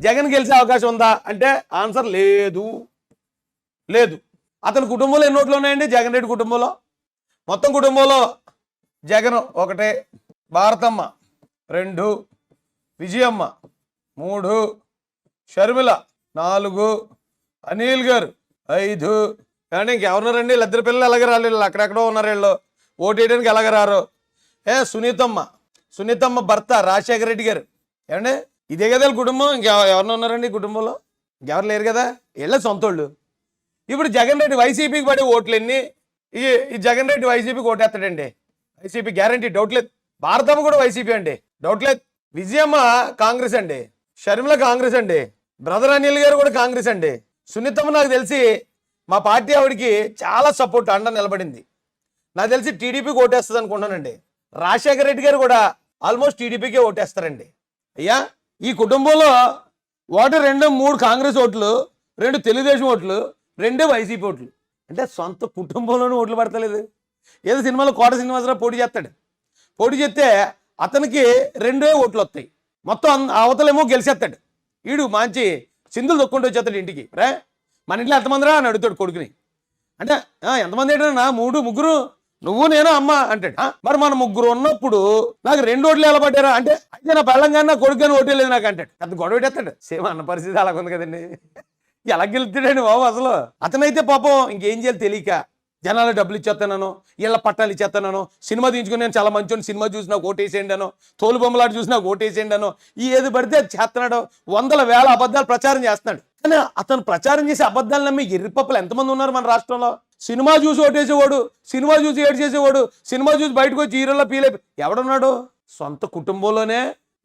జగన్ గెలిచే అవకాశం ఉందా అంటే ఆన్సర్ లేదు. లేదు. అతని కుటుంబంలో ఎన్ని ఓట్లు ఉన్నాయండి? జగన్ రెడ్డి కుటుంబంలో మొత్తం కుటుంబంలో జగన్ 1, భారతమ్మ 2, విజయమ్మ 3, షర్మిల 4, అనిల్ గారు 5. కానీ ఇంకెవరున్నారండి? వీళ్ళిద్దరు పిల్లలు ఎలాగ రాలేదు, అక్కడెక్కడో ఉన్నారు వీళ్ళు, ఓటు వేయడానికి ఎలాగ రారు? సునీతమ్మ భర్త రాజశేఖర రెడ్డి గారు. ఏమండి ఇదే కదా కుటుంబం, ఇంకెవరన్నా ఉన్నారండి కుటుంబంలో? ఇంకెవరు లేరు కదా, వీళ్ళ సొంతోళ్ళు. ఇప్పుడు జగన్ రెడ్డి వైసీపీకి పడే ఓట్లు ఎన్ని? ఈ జగన్ రెడ్డి వైసీపీకి ఓటేస్తాడండి, వైసీపీ గ్యారంటీ, డౌట్ లేదు. భారతమ్మ కూడా వైసీపీ అండి, డౌట్ లేదు. విజయమ్మ కాంగ్రెస్ అండి, షర్మిల కాంగ్రెస్ అండి, బ్రదర్ అనిల్ గారు కూడా కాంగ్రెస్ అండి. సునీతమ్మ నాకు తెలిసి మా పార్టీ ఆవిడికి చాలా సపోర్ట్ అండ నిలబడింది. నాకు తెలిసి టీడీపీకి ఓటేస్తుంది అనుకుంటానండి. రాజశేఖర రెడ్డి గారు కూడా ఆల్మోస్ట్ టీడీపీకే ఓటేస్తారండి. అయ్యా ఈ కుటుంబంలో ఓటు 2, 3 కాంగ్రెస్ ఓట్లు, 2 తెలుగుదేశం ఓట్లు, 2 వైసీపీ ఓట్లు. అంటే సొంత కుటుంబంలోనూ ఓట్లు పడతలేదు. ఏదో సినిమాలో కోట శ్రీనివాసరావు పోటీ చేస్తాడు, పోటీ చేస్తే అతనికి 2 ఓట్లు వస్తాయి, మొత్తం అవతలేమో గెలిచేస్తాడు. వీడు మంచి సింధులు దొక్కుంటూ వచ్చేస్తాడు ఇంటికి. రే మన ఇంట్లో ఎంతమందిరా అని అడుగుతాడు కొడుకుని. అంటే ఎంతమంది ఏంటన్నా? 3, 3, నువ్వు నేను అమ్మ అంటాడు. మరి మన 3 ఉన్నప్పుడు నాకు 2 ఓట్లు ఎలా పడ్డారా అంటే, అయితే నా పెళ్ళంగానే కొడుకుని ఓటే లేదు నాకు అంటాడు. అంత గొడవ పెట్టేస్తాడు. సేమ్ అన్న పరిస్థితి అలాగ ఉంది కదండి. ఎలా గెలుస్తాడండి బాబు అసలు? అతనైతే పాపం ఇంకేం చేయాలి తెలియక, జనాలు డబ్బులు ఇచ్చేస్తానను, ఇళ్ళ పట్టాలు ఇచ్చేస్తానను, సినిమా తీయించుకుని నేను చాలా మంచి సినిమా చూసి నాకు ఓటేసేయండి అను, తోలు బొమ్మలాట చూసి నాకు ఓటేసేయండి అను, ఈ ఏది పడితే చేస్తున్నాడు. 100,000 అబద్ధాలు ప్రచారం చేస్తున్నాడు. కానీ అతను ప్రచారం చేసే అబద్ధాలు నమ్మి ఎర్రిపప్పులు ఎంతమంది ఉన్నారు మన రాష్ట్రంలో? సినిమా చూసి ఓటేసేవాడు, సినిమా చూసి ఏడు చేసేవాడు, సినిమా చూసి బయటకు వచ్చి హీరోలో ఫీల్ ఎవడున్నాడు? సొంత కుటుంబంలోనే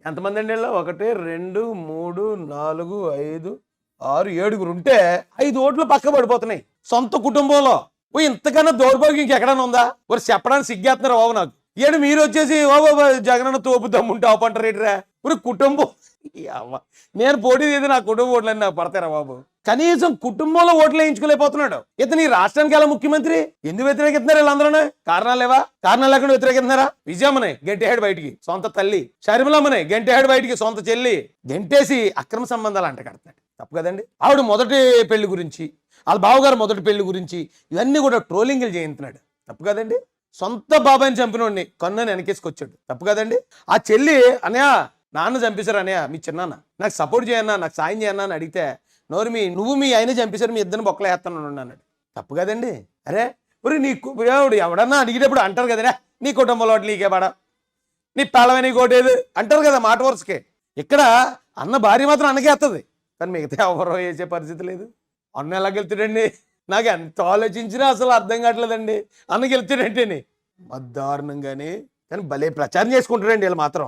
ఎంతమంది అండి? 1, 2, 3, 4, 5, 6, 7 ఉంటే 5 ఓట్లు పక్క పడిపోతున్నాయి సొంత కుటుంబంలో. ఇంతకన్నా దౌర్భాగ్యం ఇంకెక్కడైనా ఉందా? మరి చెప్పడానికి సిగ్గేస్తున్నారు బాబు నాకు. ఏడు మీరు వచ్చేసి జగనన్న తోపు దమ్ముంటే ఆపంటారు ఏంటిరా? ఇప్పుడు కుటుంబం నేను పోటీ చేసి నా కుటుంబ ఓట్లన్నీ నాకు పడతారా బాబు? కనీసం కుటుంబంలో ఓట్లు వేయించుకోలేకపోతున్నాడు. ఇతను ఈ రాష్ట్రానికి ఎలా ముఖ్యమంత్రి? ఎందుకు వ్యతిరేకిస్తున్నారు వీళ్ళందరూ? కారణాలు లేవా? కారణాలు లేకుండా వ్యతిరేకిస్తున్నారా? విజయమ్మనే గెంటేహాడు బయటికి సొంత తల్లి, షర్మిలమ్మనే గెంటేహాడు బయటికి సొంత చెల్లి, గెంటేసి అక్రమ సంబంధాలు అంట కడుతున్నాడు. తప్పు కదండి. ఆవిడ మొదటి పెళ్లి గురించి, వాళ్ళ బావగారు మొదటి పెళ్లి గురించి ఇవన్నీ కూడా ట్రోలింగ్లు చేయించున్నాడు. తప్పు కదండి. సొంత బాబాయిని చంపినోడిని కన్నుని వెనకేసుకొచ్చాడు. తప్పు కదండి. ఆ చెల్లి అనయా నాన్న చంపేశారు అనయా, మీ చిన్నాన్న నాకు సపోర్ట్ చేయన్నా, నాకు సాయం చేయన్నా అని అడిగితే నువ్వు మీ ఆయన చంపేశారు, మీ ఇద్దరిని బొక్కలు వేస్తాను అన్నాడు. తప్పు కదండి. అరే ఒరి నీకు ఎవడన్నా అడిగేటప్పుడు అంటారు కదరా, నీ కుటుంబంలో నీకే పడ, నీ పెళ్ళమని కోటేది అంటారు కదా మాట వరుసకే. ఇక్కడ అన్న భార్య మాత్రం అన్నకేస్తుంది, కానీ మిగతా ఎవరో వేసే పరిస్థితి లేదు. అన్న ఎలా గెలుతాడండి? నాకు ఎంత ఆలోచించినా అసలు అర్థం కావట్లేదండి. అన్న గెలుతాడంటేనే దారుణంగానే, కానీ భలే ప్రచారం చేసుకుంటాడండి వీళ్ళు మాత్రం.